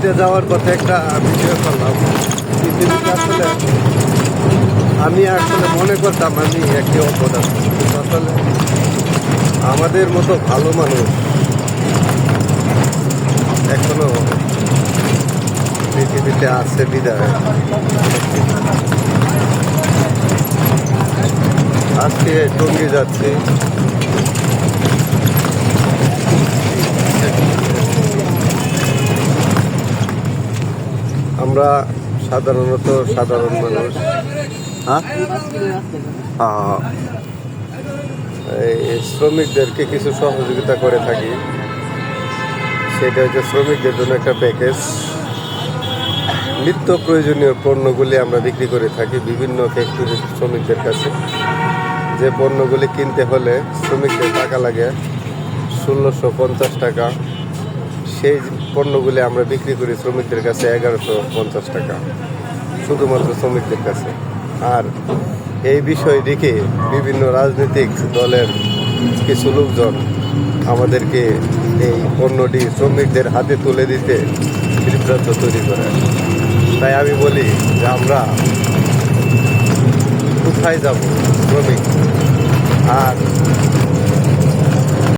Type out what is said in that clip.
পৃথিবীতে যাওয়ার পথে একটা ভিডিও করলাম। পৃথিবীতে আসলে আমি আসলে মনে করতাম আমি একটি অপদ আছি, কিন্তু আসলে আমাদের মতো ভালো মানুষ এখনো পৃথিবীতে আছে বিদায় আজকে টঙ্গী যাচ্ছি। আমরা সাধারণত সাধারণ মানুষ এই শ্রমিকদেরকে কিছু সহযোগিতা করে থাকি। সেটা হচ্ছে শ্রমিকদের জন্য একটা প্যাকেজ। নিত্য প্রয়োজনীয় পণ্যগুলি আমরা বিক্রি করে থাকি বিভিন্ন ফ্যাক্টরির শ্রমিকদের কাছে। যে পণ্যগুলি কিনতে হলে শ্রমিকদের টাকা লাগে ১৬৫০ টাকা, সেই পণ্যগুলি আমরা বিক্রি করি শ্রমিকদের কাছে ১১৫০ টাকা, শুধুমাত্র শ্রমিকদের কাছে। আর এই বিষয় দেখে বিভিন্ন রাজনৈতিক দলের কিছু লোকজন আমাদেরকে এই পণ্যটি শ্রমিকদের হাতে তুলে দিতে বিভ্রান্ত তৈরি করে। তাই আমি বলি যে আমরা কোথায় যাব শ্রমিক, আর